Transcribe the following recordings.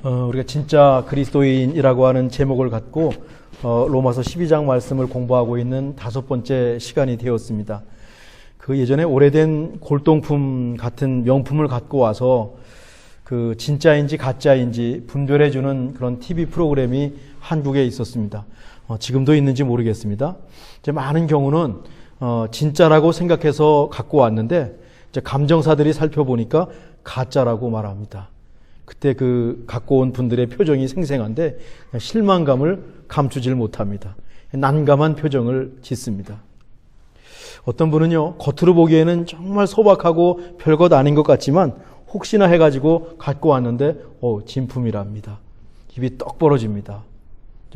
우리가 진짜 그리스도인이라고 하는 제목을 갖고 로마서 12장 말씀을 공부하고 있는 5번째 시간이 되었습니다. 그 예전에 오래된 골동품 같은 명품을 갖고 와서 그 진짜인지 가짜인지 분별해주는 그런 TV 프로그램이 한국에 있었습니다. 지금도 있는지 모르겠습니다. 이제 많은 경우는 진짜라고 생각해서 갖고 왔는데 이제 감정사들이 살펴보니까 가짜라고 말합니다. 그때 그 갖고 온 분들의 표정이 생생한데 실망감을 감추질 못합니다. 난감한 표정을 짓습니다. 어떤 분은요, 겉으로 보기에는 정말 소박하고 별것 아닌 것 같지만 혹시나 해가지고 갖고 왔는데 진품이랍니다. 입이 떡 벌어집니다.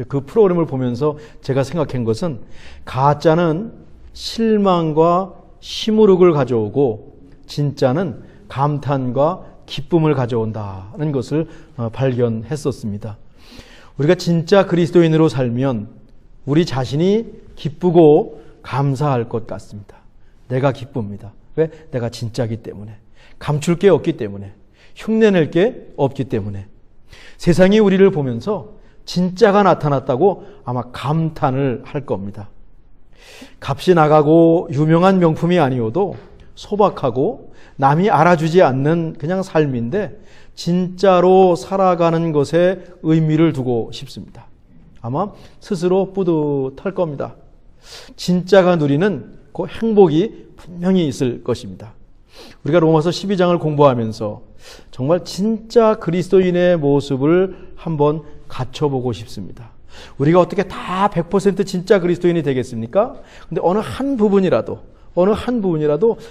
그 프로그램을 보면서 제가 생각한 것은 가짜는 실망과 시무룩을 가져오고 진짜는 감탄과 기쁨을 가져온다는 것을 발견했었습니다. 우리가 진짜 그리스도인으로 살면 우리 자신이 기쁘고 감사할 것 같습니다. 내가 기쁩니다. 왜? 내가 진짜기 때문에. 감출 게 없기 때문에. 흉내낼 게 없기 때문에. 세상이 우리를 보면서 진짜가 나타났다고 아마 감탄을 할 겁니다. 값이 나가고 유명한 명품이 아니어도 소박하고 남이 알아주지 않는 그냥 삶인데 진짜로 살아가는 것에 의미를 두고 싶습니다. 아마 스스로 뿌듯할 겁니다. 진짜가 누리는 그 행복이 분명히 있을 것입니다. 우리가 로마서 12장을 공부하면서 정말 진짜 그리스도인의 모습을 한번 갖춰보고 싶습니다. 우리가 어떻게 다 100% 진짜 그리스도인이 되겠습니까? 근데 어느 한 부분이라도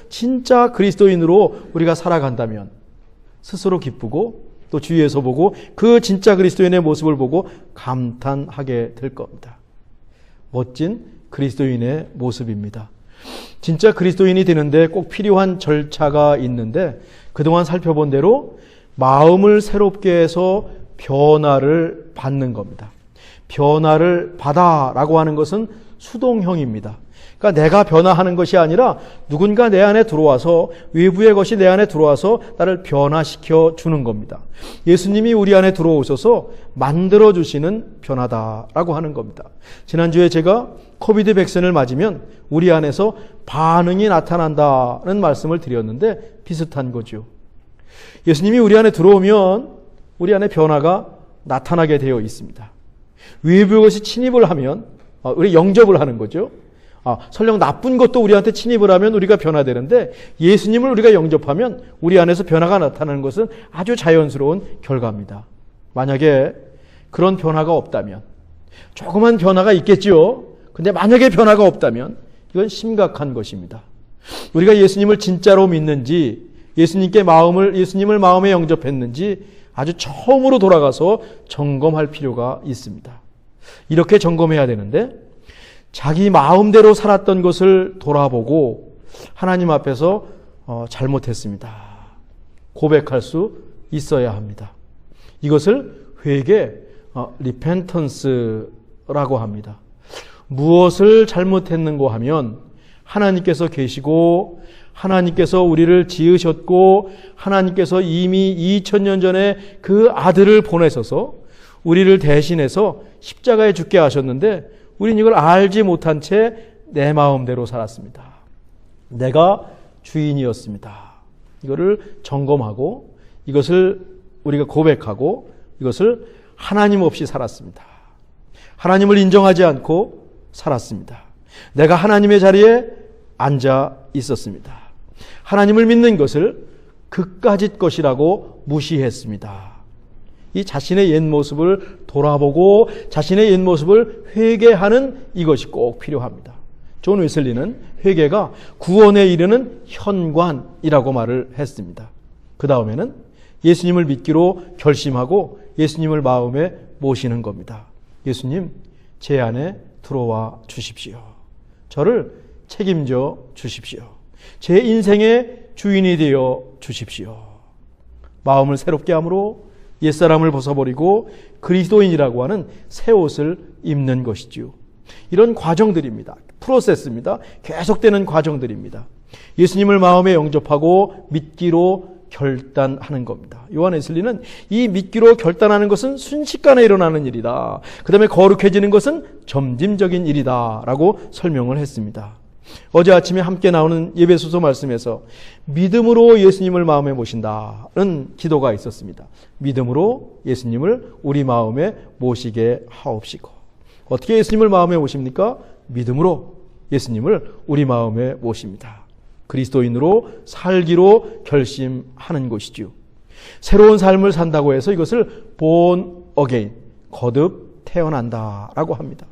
진짜 그리스도인으로 우리가 살아간다면 스스로 기쁘고 또 주위에서 보고 그 진짜 그리스도인의 모습을 보고 감탄하게 될 겁니다. 멋진 그리스도인의 모습입니다. 진짜 그리스도인이 되는데 꼭 필요한 절차가 있는데 그동안 살펴본 대로 마음을 새롭게 해서 변화를 받는 겁니다. 변화를 받아라고 하는 것은 수동형입니다. 그러니까 내가 변화하는 것이 아니라 누군가 내 안에 들어와서 외부의 것이 내 안에 들어와서 나를 변화시켜 주는 겁니다. 예수님이 우리 안에 들어오셔서 만들어주시는 변화다라고 하는 겁니다. 지난주에 제가 코비드 백신을 맞으면 우리 안에서 반응이 나타난다는 말씀을 드렸는데 비슷한 거죠. 예수님이 우리 안에 들어오면 우리 안에 변화가 나타나게 되어 있습니다. 외부의 것이 침입을 하면 우리 영접을 하는 거죠. 설령 나쁜 것도 우리한테 침입을 하면 우리가 변화되는데 예수님을 우리가 영접하면 우리 안에서 변화가 나타나는 것은 아주 자연스러운 결과입니다. 만약에 그런 변화가 없다면 조그만 변화가 있겠죠. 근데 만약에 변화가 없다면 이건 심각한 것입니다. 우리가 예수님을 진짜로 믿는지 예수님을 마음에 영접했는지 아주 처음으로 돌아가서 점검할 필요가 있습니다. 이렇게 점검해야 되는데 자기 마음대로 살았던 것을 돌아보고 하나님 앞에서 잘못했습니다. 고백할 수 있어야 합니다. 이것을 회개, 리펜턴스라고 합니다. 무엇을 잘못했는고 하면 하나님께서 계시고 하나님께서 우리를 지으셨고 하나님께서 이미 2000년 전에 그 아들을 보내셔서 우리를 대신해서 십자가에 죽게 하셨는데 우린 이걸 알지 못한 채 내 마음대로 살았습니다. 내가 주인이었습니다. 이거를 점검하고 이것을 우리가 고백하고 이것을 하나님 없이 살았습니다. 하나님을 인정하지 않고 살았습니다. 내가 하나님의 자리에 앉아 있었습니다. 하나님을 믿는 것을 그까짓 것이라고 무시했습니다. 이 자신의 옛 모습을 돌아보고 자신의 옛 모습을 회개하는 이것이 꼭 필요합니다. 존 웨슬리는 회개가 구원에 이르는 현관이라고 말을 했습니다. 그 다음에는 예수님을 믿기로 결심하고 예수님을 마음에 모시는 겁니다. 예수님, 제 안에 들어와 주십시오. 저를 책임져 주십시오. 제 인생의 주인이 되어 주십시오. 마음을 새롭게 함으로 옛사람을 벗어버리고 그리스도인이라고 하는 새 옷을 입는 것이지요. 이런 과정들입니다. 프로세스입니다. 계속되는 과정들입니다. 예수님을 마음에 영접하고 믿기로 결단하는 겁니다. 요한 웨슬리는 이 믿기로 결단하는 것은 순식간에 일어나는 일이다. 그 다음에 거룩해지는 것은 점진적인 일이다 라고 설명을 했습니다. 어제 아침에 함께 나오는 예배소서 말씀에서 믿음으로 예수님을 마음에 모신다는 기도가 있었습니다. 믿음으로 예수님을 우리 마음에 모시게 하옵시고. 어떻게 예수님을 마음에 모십니까? 믿음으로 예수님을 우리 마음에 모십니다. 그리스도인으로 살기로 결심하는 것이죠. 새로운 삶을 산다고 해서 이것을 born again, 거듭 태어난다라고 합니다.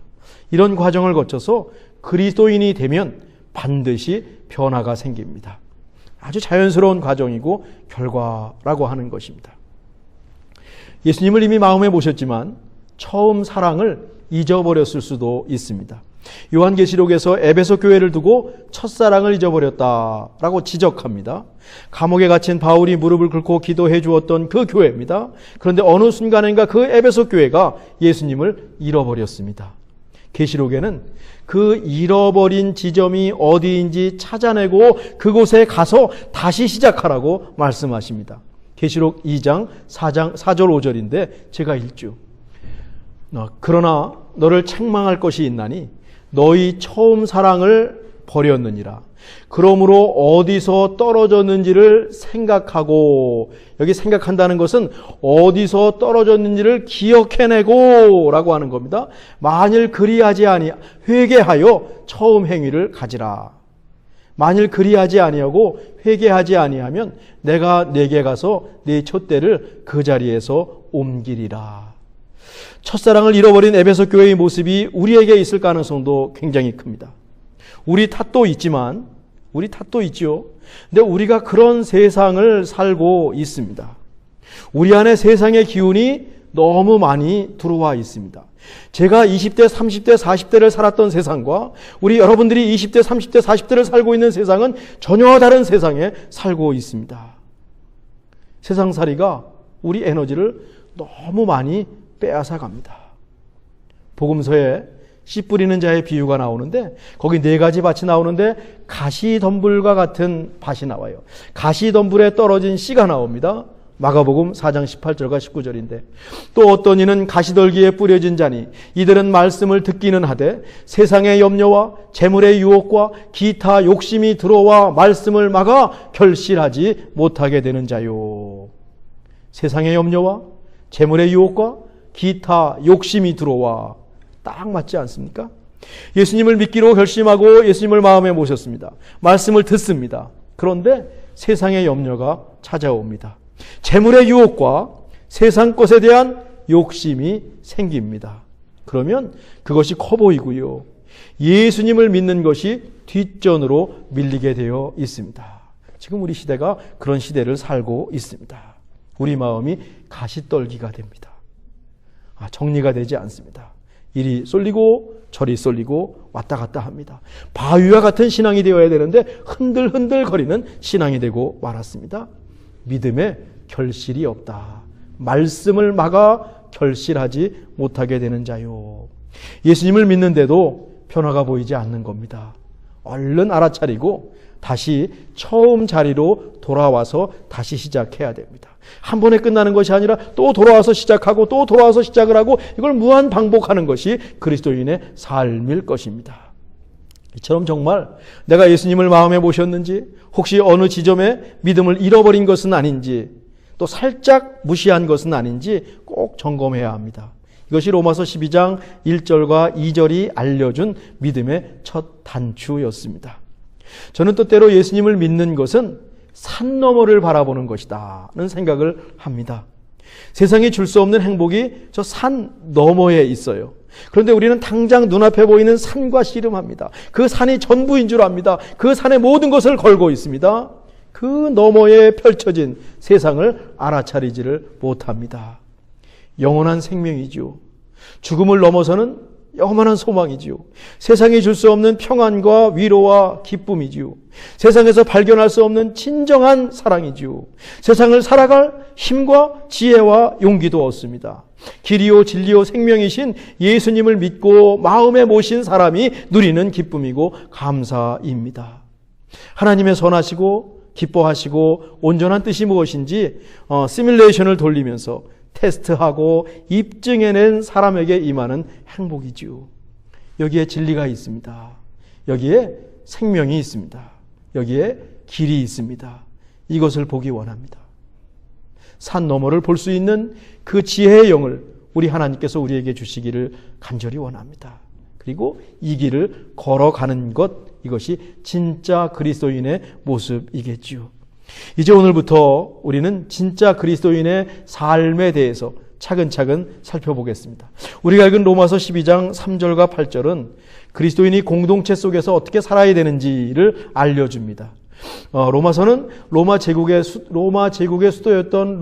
이런 과정을 거쳐서 그리스도인이 되면 반드시 변화가 생깁니다. 아주 자연스러운 과정이고 결과라고 하는 것입니다. 예수님을 이미 마음에 모셨지만 처음 사랑을 잊어버렸을 수도 있습니다. 요한계시록에서 에베소 교회를 두고 첫사랑을 잊어버렸다라고 지적합니다. 감옥에 갇힌 바울이 무릎을 꿇고 기도해 주었던 그 교회입니다. 그런데 어느 순간인가 그 에베소 교회가 예수님을 잃어버렸습니다. 계시록에는 그 잃어버린 지점이 어디인지 찾아내고 그곳에 가서 다시 시작하라고 말씀하십니다. 계시록 2장 4절 5절인데 제가 읽죠. 그러나 너를 책망할 것이 있나니 너희 처음 사랑을 버렸느니라. 그러므로 어디서 떨어졌는지를 생각하고, 여기 생각한다는 것은 어디서 떨어졌는지를 기억해내고 라고 하는 겁니다. 만일 그리하지 아니 회개하여 처음 행위를 가지라. 만일 그리하지 아니하고 회개하지 아니하면 내가 내게 가서 네 촛대를 그 자리에서 옮기리라. 첫사랑을 잃어버린 에베소 교회의 모습이 우리에게 있을 가능성도 굉장히 큽니다. 우리 탓도 있지요. 근데 우리가 그런 세상을 살고 있습니다. 우리 안에 세상의 기운이 너무 많이 들어와 있습니다. 제가 20대, 30대, 40대를 살았던 세상과 우리 여러분들이 20대, 30대, 40대를 살고 있는 세상은 전혀 다른 세상에 살고 있습니다. 세상살이가 우리 에너지를 너무 많이 빼앗아 갑니다. 복음서에 씨 뿌리는 자의 비유가 나오는데 거기 4가지 밭이 나오는데 가시덤불과 같은 밭이 나와요. 가시덤불에 떨어진 씨가 나옵니다. 마가복음 4장 18절과 19절인데 또 어떤 이는 가시떨기에 뿌려진 자니 이들은 말씀을 듣기는 하되 세상의 염려와 재물의 유혹과 기타 욕심이 들어와 말씀을 막아 결실하지 못하게 되는 자요. 세상의 염려와 재물의 유혹과 기타 욕심이 들어와 딱 맞지 않습니까? 예수님을 믿기로 결심하고 예수님을 마음에 모셨습니다. 말씀을 듣습니다. 그런데 세상의 염려가 찾아옵니다. 재물의 유혹과 세상 것에 대한 욕심이 생깁니다. 그러면 그것이 커 보이고요. 예수님을 믿는 것이 뒷전으로 밀리게 되어 있습니다. 지금 우리 시대가 그런 시대를 살고 있습니다. 우리 마음이 가시떨기가 됩니다. 정리가 되지 않습니다. 이리 쏠리고 저리 쏠리고 왔다 갔다 합니다. 바위와 같은 신앙이 되어야 되는데 흔들흔들 거리는 신앙이 되고 말았습니다. 믿음에 결실이 없다. 말씀을 막아 결실하지 못하게 되는 자요. 예수님을 믿는데도 변화가 보이지 않는 겁니다. 얼른 알아차리고 다시 처음 자리로 돌아와서 다시 시작해야 됩니다. 한 번에 끝나는 것이 아니라 또 돌아와서 시작하고 또 돌아와서 시작을 하고 이걸 무한 반복하는 것이 그리스도인의 삶일 것입니다. 이처럼 정말 내가 예수님을 마음에 모셨는지 혹시 어느 지점에 믿음을 잃어버린 것은 아닌지 또 살짝 무시한 것은 아닌지 꼭 점검해야 합니다. 이것이 로마서 12장 1절과 2절이 알려준 믿음의 첫 단추였습니다. 저는 때로 예수님을 믿는 것은 산 너머를 바라보는 것이다는 생각을 합니다. 세상이 줄 수 없는 행복이 저 산 너머에 있어요. 그런데 우리는 당장 눈앞에 보이는 산과 씨름합니다. 그 산이 전부인 줄 압니다. 그 산에 모든 것을 걸고 있습니다. 그 너머에 펼쳐진 세상을 알아차리지를 못합니다. 영원한 생명이죠. 죽음을 넘어서는 영원한 소망이지요. 세상이 줄 수 없는 평안과 위로와 기쁨이지요. 세상에서 발견할 수 없는 진정한 사랑이지요. 세상을 살아갈 힘과 지혜와 용기도 얻습니다. 길이요 진리요 생명이신 예수님을 믿고 마음에 모신 사람이 누리는 기쁨이고 감사입니다. 하나님의 선하시고 기뻐하시고 온전한 뜻이 무엇인지 시뮬레이션을 돌리면서 테스트하고 입증해낸 사람에게 임하는 행복이지요. 여기에 진리가 있습니다. 여기에 생명이 있습니다. 여기에 길이 있습니다. 이것을 보기 원합니다. 산 너머를 볼 수 있는 그 지혜의 영을 우리 하나님께서 우리에게 주시기를 간절히 원합니다. 그리고 이 길을 걸어가는 것, 이것이 진짜 그리스도인의 모습이겠지요. 이제 오늘부터 우리는 진짜 그리스도인의 삶에 대해서 차근차근 살펴보겠습니다. 우리가 읽은 로마서 12장 3절과 8절은 그리스도인이 공동체 속에서 어떻게 살아야 되는지를 알려줍니다. 로마서는 로마 제국의 수도였던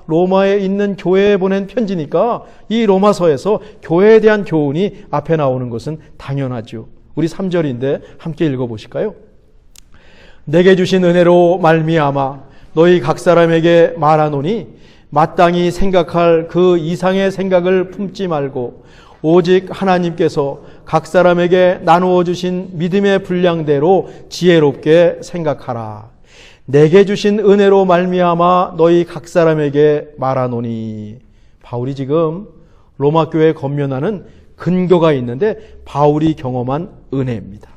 로마에 있는 교회에 보낸 편지니까 이 로마서에서 교회에 대한 교훈이 앞에 나오는 것은 당연하죠. 우리 3절인데 함께 읽어보실까요? 내게 주신 은혜로 말미암아 너희 각 사람에게 말하노니 마땅히 생각할 그 이상의 생각을 품지 말고 오직 하나님께서 각 사람에게 나누어 주신 믿음의 분량대로 지혜롭게 생각하라. 내게 주신 은혜로 말미암아 너희 각 사람에게 말하노니. 바울이 지금 로마 교회에 권면하는 근거가 있는데 바울이 경험한 은혜입니다.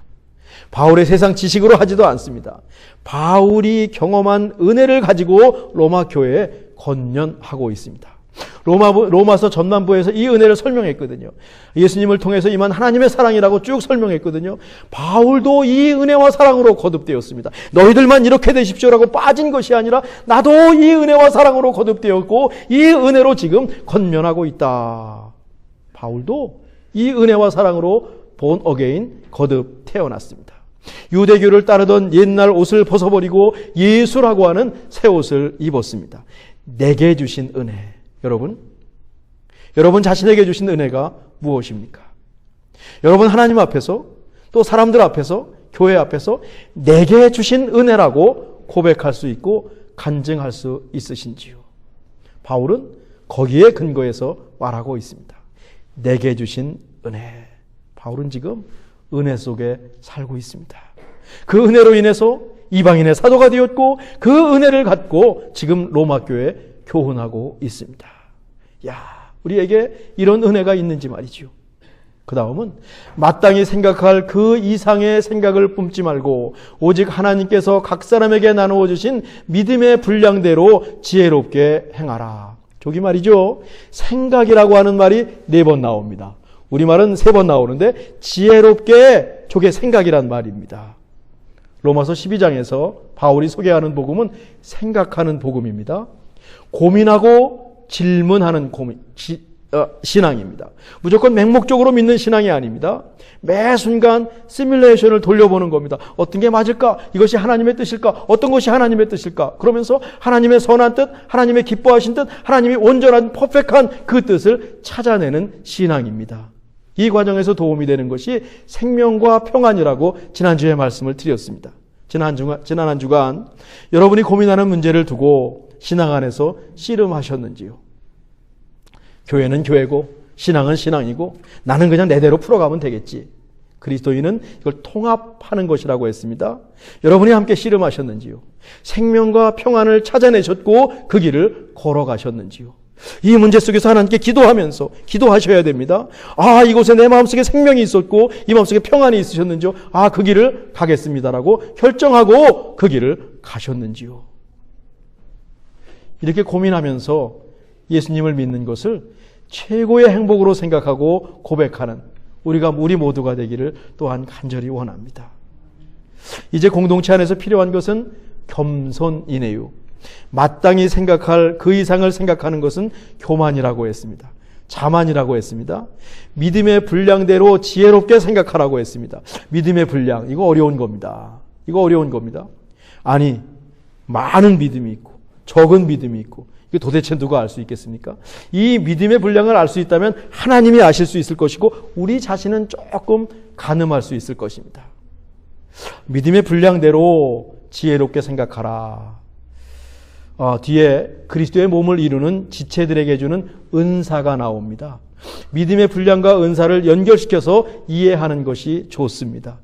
바울의 세상 지식으로 하지도 않습니다. 바울이 경험한 은혜를 가지고 로마 교회에 권면하고 있습니다. 로마서 전반부에서 이 은혜를 설명했거든요. 예수님을 통해서 임한 하나님의 사랑이라고 쭉 설명했거든요. 바울도 이 은혜와 사랑으로 거듭되었습니다. 너희들만 이렇게 되십시오라고 빠진 것이 아니라 나도 이 은혜와 사랑으로 거듭되었고 이 은혜로 지금 권면하고 있다. 바울도 이 은혜와 사랑으로 본 어게인 거듭 태어났습니다. 유대교를 따르던 옛날 옷을 벗어버리고 예수라고 하는 새 옷을 입었습니다. 내게 주신 은혜. 여러분 자신에게 주신 은혜가 무엇입니까? 여러분 하나님 앞에서 또 사람들 앞에서 교회 앞에서 내게 주신 은혜라고 고백할 수 있고 간증할 수 있으신지요? 바울은 거기에 근거해서 말하고 있습니다. 내게 주신 은혜. 바울은 지금 은혜 속에 살고 있습니다. 그 은혜로 인해서 이방인의 사도가 되었고 그 은혜를 갖고 지금 로마 교회에 교훈하고 있습니다. 우리에게 이런 은혜가 있는지 말이죠. 그 다음은 마땅히 생각할 그 이상의 생각을 품지 말고 오직 하나님께서 각 사람에게 나누어 주신 믿음의 분량대로 지혜롭게 행하라. 저기 말이죠. 생각이라고 하는 말이 4번 나옵니다. 우리말은 3번 나오는데 지혜롭게 저게 생각이란 말입니다. 로마서 12장에서 바울이 소개하는 복음은 생각하는 복음입니다. 고민하고 질문하는 신앙입니다. 무조건 맹목적으로 믿는 신앙이 아닙니다. 매 순간 시뮬레이션을 돌려보는 겁니다. 어떤 게 맞을까? 이것이 하나님의 뜻일까? 어떤 것이 하나님의 뜻일까? 그러면서 하나님의 선한 뜻, 하나님의 기뻐하신 뜻, 하나님이 온전한 퍼펙트한 그 뜻을 찾아내는 신앙입니다. 이 과정에서 도움이 되는 것이 생명과 평안이라고 지난주에 말씀을 드렸습니다. 지난 한 주간 여러분이 고민하는 문제를 두고 신앙 안에서 씨름하셨는지요? 교회는 교회고 신앙은 신앙이고 나는 그냥 내대로 풀어가면 되겠지. 그리스도인은 이걸 통합하는 것이라고 했습니다. 여러분이 함께 씨름하셨는지요? 생명과 평안을 찾아내셨고 그 길을 걸어가셨는지요? 이 문제 속에서 하나님께 기도하면서 기도하셔야 됩니다. 이곳에 내 마음속에 생명이 있었고 이 마음속에 평안이 있으셨는지요? 그 길을 가겠습니다라고 결정하고 그 길을 가셨는지요? 이렇게 고민하면서 예수님을 믿는 것을 최고의 행복으로 생각하고 고백하는 우리 모두가 되기를 또한 간절히 원합니다. 이제 공동체 안에서 필요한 것은 겸손이네요. 마땅히 생각할 그 이상을 생각하는 것은 교만이라고 했습니다. 자만이라고 했습니다. 믿음의 분량대로 지혜롭게 생각하라고 했습니다. 믿음의 분량, 이거 어려운 겁니다. 아니, 많은 믿음이 있고 적은 믿음이 있고 이게 도대체 누가 알 수 있겠습니까? 이 믿음의 분량을 알 수 있다면 하나님이 아실 수 있을 것이고 우리 자신은 조금 가늠할 수 있을 것입니다. 믿음의 분량대로 지혜롭게 생각하라. 뒤에 그리스도의 몸을 이루는 지체들에게 주는 은사가 나옵니다. 믿음의 분량과 은사를 연결시켜서 이해하는 것이 좋습니다.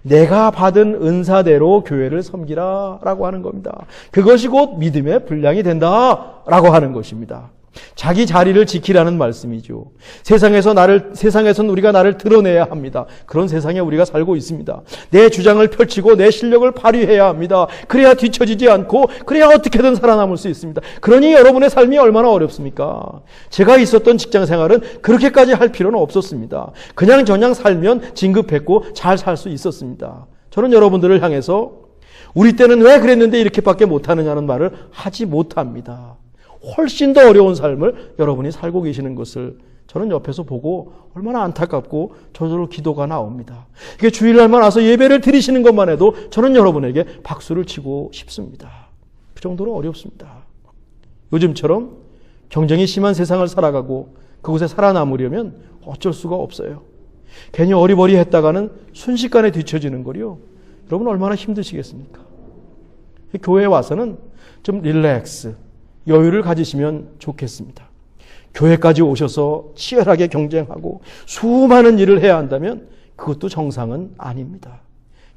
내가 받은 은사대로 교회를 섬기라 라고 하는 겁니다. 그것이 곧 믿음의 분량이 된다 라고 하는 것입니다. 자기 자리를 지키라는 말씀이죠. 세상에선 우리가 나를 드러내야 합니다. 그런 세상에 우리가 살고 있습니다. 내 주장을 펼치고 내 실력을 발휘해야 합니다. 그래야 뒤처지지 않고 그래야 어떻게든 살아남을 수 있습니다. 그러니 여러분의 삶이 얼마나 어렵습니까? 제가 있었던 직장 생활은 그렇게까지 할 필요는 없었습니다. 그냥 살면 진급했고 잘 살 수 있었습니다. 저는 여러분들을 향해서 우리 때는 왜 그랬는데 이렇게밖에 못하느냐는 말을 하지 못합니다. 훨씬 더 어려운 삶을 여러분이 살고 계시는 것을 저는 옆에서 보고 얼마나 안타깝고 저절로 기도가 나옵니다. 이게 주일날만 와서 예배를 드리시는 것만 해도 저는 여러분에게 박수를 치고 싶습니다. 그 정도로 어렵습니다. 요즘처럼 경쟁이 심한 세상을 살아가고 그곳에 살아남으려면 어쩔 수가 없어요. 괜히 어리버리했다가는 순식간에 뒤처지는 거요. 여러분 얼마나 힘드시겠습니까? 교회에 와서는 좀 릴렉스, 여유를 가지시면 좋겠습니다. 교회까지 오셔서 치열하게 경쟁하고 수많은 일을 해야 한다면 그것도 정상은 아닙니다.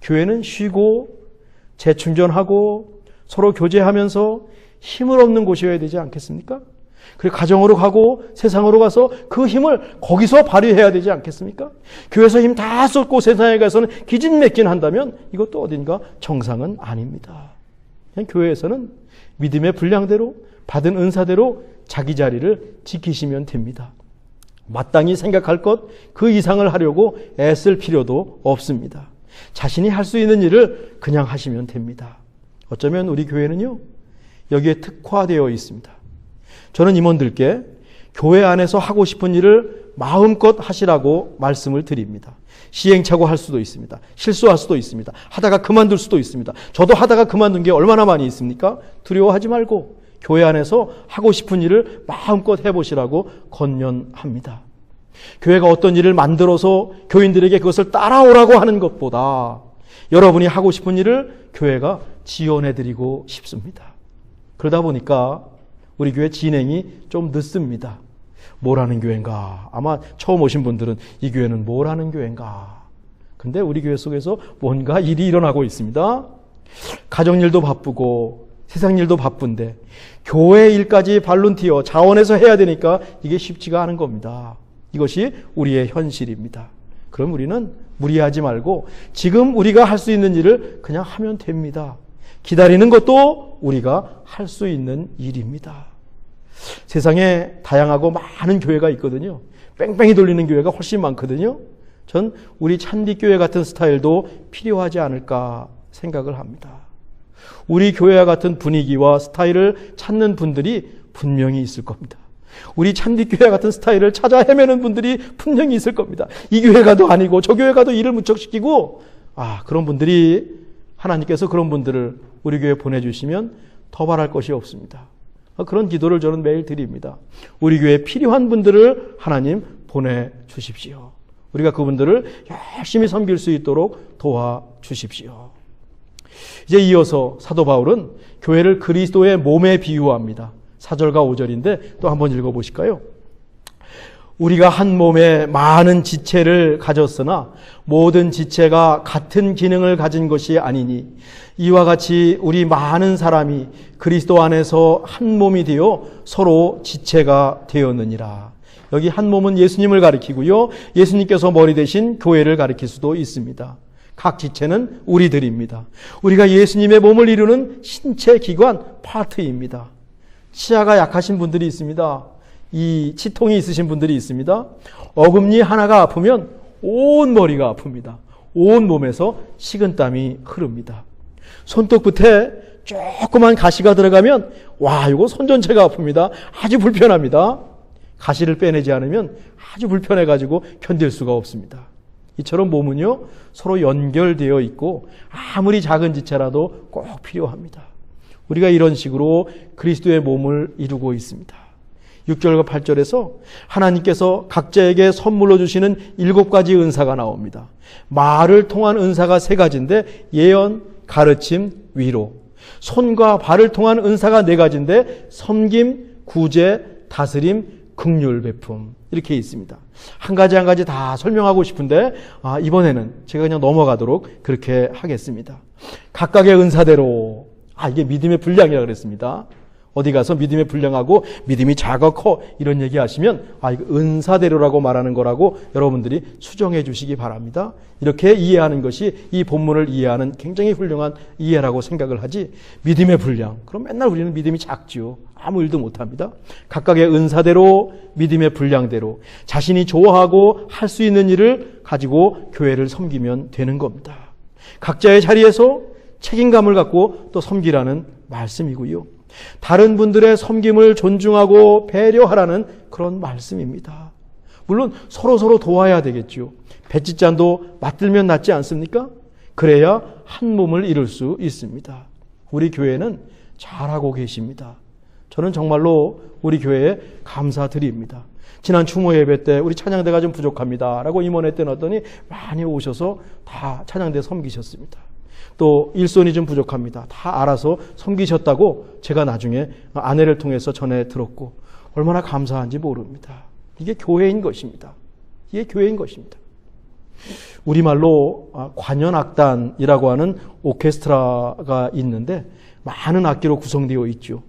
교회는 쉬고 재충전하고 서로 교제하면서 힘을 얻는 곳이어야 되지 않겠습니까? 그리고 가정으로 가고 세상으로 가서 그 힘을 거기서 발휘해야 되지 않겠습니까? 교회에서 힘 다 쏟고 세상에 가서는 기진맥진 한다면 이것도 어딘가 정상은 아닙니다. 그냥 교회에서는 믿음의 분량대로 받은 은사대로 자기 자리를 지키시면 됩니다. 마땅히 생각할 것 그 이상을 하려고 애쓸 필요도 없습니다. 자신이 할 수 있는 일을 그냥 하시면 됩니다. 어쩌면 우리 교회는요, 여기에 특화되어 있습니다. 저는 임원들께 교회 안에서 하고 싶은 일을 마음껏 하시라고 말씀을 드립니다. 시행착오 할 수도 있습니다. 실수할 수도 있습니다. 하다가 그만둘 수도 있습니다. 저도 하다가 그만둔 게 얼마나 많이 있습니까? 두려워하지 말고 교회 안에서 하고 싶은 일을 마음껏 해보시라고 권면합니다. 교회가 어떤 일을 만들어서 교인들에게 그것을 따라오라고 하는 것보다 여러분이 하고 싶은 일을 교회가 지원해드리고 싶습니다. 그러다 보니까 우리 교회 진행이 좀 늦습니다. 뭘 하는 교회인가? 아마 처음 오신 분들은 이 교회는 뭘 하는 교회인가? 근데 우리 교회 속에서 뭔가 일이 일어나고 있습니다. 가정일도 바쁘고 세상 일도 바쁜데 교회 일까지 발룬티어 자원해서 해야 되니까 이게 쉽지가 않은 겁니다. 이것이 우리의 현실입니다. 그럼 우리는 무리하지 말고 지금 우리가 할 수 있는 일을 그냥 하면 됩니다. 기다리는 것도 우리가 할 수 있는 일입니다. 세상에 다양하고 많은 교회가 있거든요. 뺑뺑이 돌리는 교회가 훨씬 많거든요. 전 우리 찬디교회 같은 스타일도 필요하지 않을까 생각을 합니다. 우리 교회와 같은 분위기와 스타일을 찾는 분들이 분명히 있을 겁니다. 우리 찬디교회 같은 스타일을 찾아 헤매는 분들이 분명히 있을 겁니다. 이 교회 가도 아니고 저 교회 가도 일을 무척시키고 그런 분들이 하나님께서 그런 분들을 우리 교회에 보내주시면 더 바랄 것이 없습니다. 그런 기도를 저는 매일 드립니다. 우리 교회에 필요한 분들을 하나님 보내주십시오. 우리가 그분들을 열심히 섬길 수 있도록 도와주십시오. 이제 이어서 사도 바울은 교회를 그리스도의 몸에 비유합니다. 4절과 5절인데 또 한번 읽어보실까요? 우리가 한 몸에 많은 지체를 가졌으나 모든 지체가 같은 기능을 가진 것이 아니니 이와 같이 우리 많은 사람이 그리스도 안에서 한 몸이 되어 서로 지체가 되었느니라. 여기 한 몸은 예수님을 가리키고요. 예수님께서 머리 대신 교회를 가리킬 수도 있습니다. 각 지체는 우리들입니다. 우리가 예수님의 몸을 이루는 신체 기관 파트입니다. 치아가 약하신 분들이 있습니다. 이 치통이 있으신 분들이 있습니다. 어금니 하나가 아프면 온 머리가 아픕니다. 온 몸에서 식은땀이 흐릅니다. 손톱 끝에 조그만 가시가 들어가면 이거 손 전체가 아픕니다. 아주 불편합니다. 가시를 빼내지 않으면 아주 불편해가지고 견딜 수가 없습니다. 이처럼 몸은요 서로 연결되어 있고 아무리 작은 지체라도 꼭 필요합니다. 우리가 이런 식으로 그리스도의 몸을 이루고 있습니다. 6절과 8절에서 하나님께서 각자에게 선물로 주시는 7가지 은사가 나옵니다. 말을 통한 은사가 3가지인데 예언, 가르침, 위로. 손과 발을 통한 은사가 4가지인데 섬김, 구제, 다스림, 긍휼 베품 이렇게 있습니다. 한 가지 한 가지 다 설명하고 싶은데 이번에는 제가 그냥 넘어가도록 그렇게 하겠습니다. 각각의 은사대로 이게 믿음의 분량이라고 그랬습니다. 어디 가서 믿음의 분량하고 믿음이 작아 커 이런 얘기 하시면 이거 은사대로라고 말하는 거라고 여러분들이 수정해 주시기 바랍니다. 이렇게 이해하는 것이 이 본문을 이해하는 굉장히 훌륭한 이해라고 생각을 하지, 믿음의 분량, 그럼 맨날 우리는 믿음이 작지요. 아무 일도 못합니다. 각각의 은사대로 믿음의 분량대로 자신이 좋아하고 할 수 있는 일을 가지고 교회를 섬기면 되는 겁니다. 각자의 자리에서 책임감을 갖고 또 섬기라는 말씀이고요. 다른 분들의 섬김을 존중하고 배려하라는 그런 말씀입니다. 물론 서로 도와야 되겠죠. 배짓잔도 맞들면 낫지 않습니까? 그래야 한 몸을 이룰 수 있습니다. 우리 교회는 잘하고 계십니다. 저는 정말로 우리 교회에 감사드립니다. 지난 추모 예배 때 우리 찬양대가 좀 부족합니다 라고 임원회 때 놨더니 많이 오셔서 다 찬양대 섬기셨습니다. 또 일손이 좀 부족합니다. 다 알아서 섬기셨다고 제가 나중에 아내를 통해서 전해 들었고 얼마나 감사한지 모릅니다. 이게 교회인 것입니다. 이게 교회인 것입니다. 우리말로 관현악단이라고 하는 오케스트라가 있는데 많은 악기로 구성되어 있죠.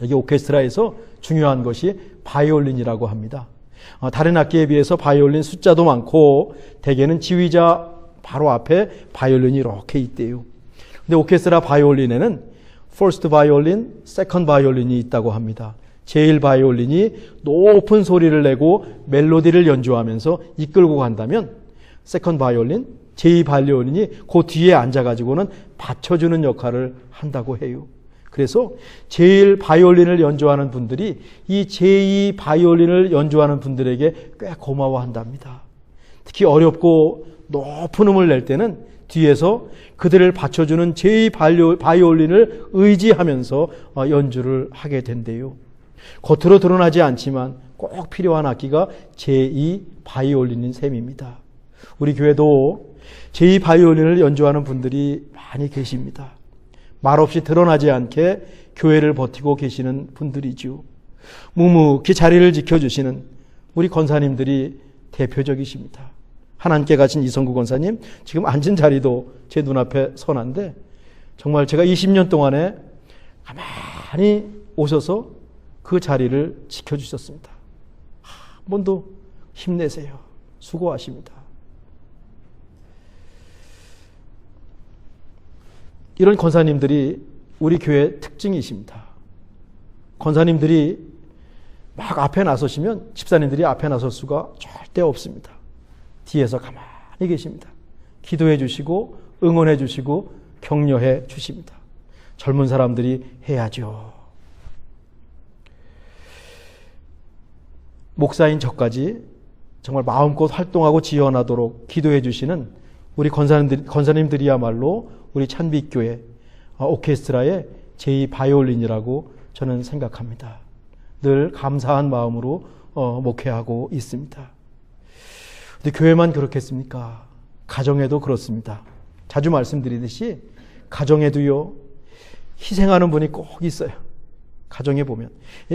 여기 오케스트라에서 중요한 것이 바이올린이라고 합니다. 다른 악기에 비해서 바이올린 숫자도 많고 대개는 지휘자 바로 앞에 바이올린이 이렇게 있대요. 근데 오케스트라 바이올린에는 first 바이올린, second 바이올린이 있다고 합니다. 제일 바이올린이 높은 소리를 내고 멜로디를 연주하면서 이끌고 간다면 second 바이올린, 제2 바이올린이 그 뒤에 앉아가지고는 받쳐주는 역할을 한다고 해요. 그래서 제일 바이올린을 연주하는 분들이 이 제2 바이올린을 연주하는 분들에게 꽤 고마워한답니다. 특히 어렵고 높은 음을 낼 때는 뒤에서 그들을 받쳐주는 제2 바이올린을 의지하면서 연주를 하게 된대요. 겉으로 드러나지 않지만 꼭 필요한 악기가 제2 바이올린인 셈입니다. 우리 교회도 제2 바이올린을 연주하는 분들이 많이 계십니다. 말없이 드러나지 않게 교회를 버티고 계시는 분들이죠. 묵묵히 자리를 지켜주시는 우리 권사님들이 대표적이십니다. 하나님께 가신 이성구 권사님, 지금 앉은 자리도 제 눈앞에 선한데 정말 제가 20년 동안에 가만히 오셔서 그 자리를 지켜주셨습니다. 한 번도 힘내세요. 수고하십니다. 이런 권사님들이 우리 교회의 특징이십니다. 권사님들이 막 앞에 나서시면 집사님들이 앞에 나설 수가 절대 없습니다. 뒤에서 가만히 계십니다. 기도해 주시고 응원해 주시고 격려해 주십니다. 젊은 사람들이 해야죠. 목사인 저까지 정말 마음껏 활동하고 지원하도록 기도해 주시는 우리 권사님들이야말로 우리 찬빛교회 오케스트라의 제2 바이올린이라고 저는 생각합니다. 늘 감사한 마음으로 목회하고 있습니다. 근데 교회만 그렇겠습니까? 가정에도 그렇습니다. 자주 말씀드리듯이 가정에도요, 희생하는 분이 꼭 있어요. 가정에 보면.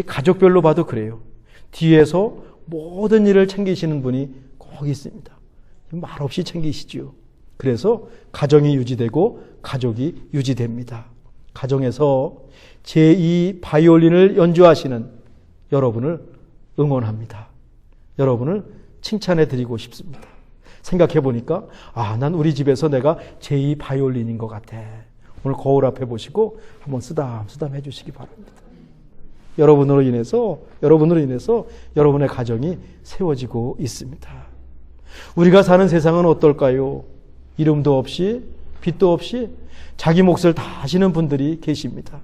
가족별로 봐도 그래요. 뒤에서 모든 일을 챙기시는 분이 꼭 있습니다. 말없이 챙기시지요. 그래서 가정이 유지되고 가족이 유지됩니다. 가정에서 제2 바이올린을 연주하시는 여러분을 응원합니다. 여러분을 칭찬해 드리고 싶습니다. 생각해 보니까 난 우리 집에서 내가 제2 바이올린인 것 같아. 오늘 거울 앞에 보시고 한번 쓰담쓰담 해주시기 바랍니다. 여러분으로 인해서 여러분의 가정이 세워지고 있습니다. 우리가 사는 세상은 어떨까요? 이름도 없이 빛도 없이 자기 몫을 다 하시는 분들이 계십니다.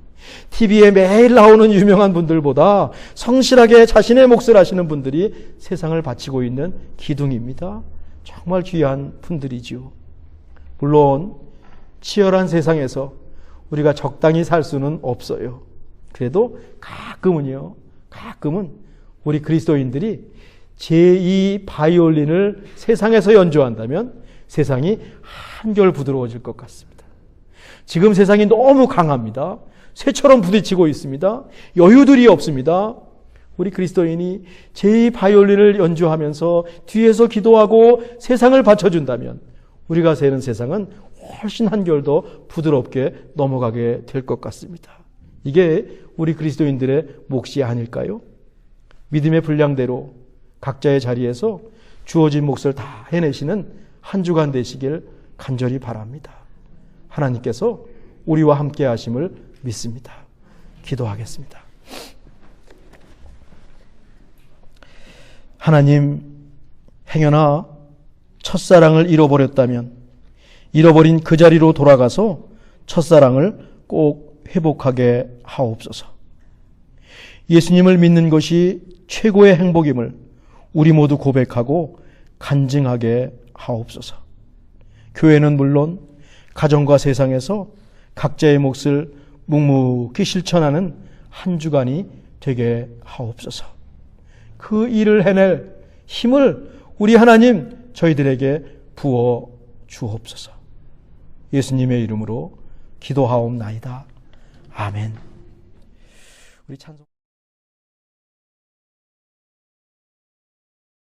TV에 매일 나오는 유명한 분들보다 성실하게 자신의 몫을 하시는 분들이 세상을 바치고 있는 기둥입니다. 정말 귀한 분들이지요. 물론 치열한 세상에서 우리가 적당히 살 수는 없어요. 그래도 가끔은 우리 그리스도인들이 제2 바이올린을 세상에서 연주한다면 세상이 한결 부드러워질 것 같습니다. 지금 세상이 너무 강합니다. 쇠처럼 부딪히고 있습니다. 여유들이 없습니다. 우리 그리스도인이 제 바이올린을 연주하면서 뒤에서 기도하고 세상을 받쳐준다면 우리가 사는 세상은 훨씬 한결 더 부드럽게 넘어가게 될 것 같습니다. 이게 우리 그리스도인들의 몫이 아닐까요? 믿음의 분량대로 각자의 자리에서 주어진 몫을 다 해내시는 한 주간 되시길 간절히 바랍니다. 하나님께서 우리와 함께 하심을 믿습니다. 기도하겠습니다. 하나님, 행여나 첫사랑을 잃어버렸다면 잃어버린 그 자리로 돌아가서 첫사랑을 꼭 회복하게 하옵소서. 예수님을 믿는 것이 최고의 행복임을 우리 모두 고백하고 간증하게 하옵소서. 교회는 물론 가정과 세상에서 각자의 몫을 묵묵히 실천하는 한 주간이 되게 하옵소서. 그 일을 해낼 힘을 우리 하나님 저희들에게 부어 주옵소서. 예수님의 이름으로 기도하옵나이다. 아멘. 우리 찬송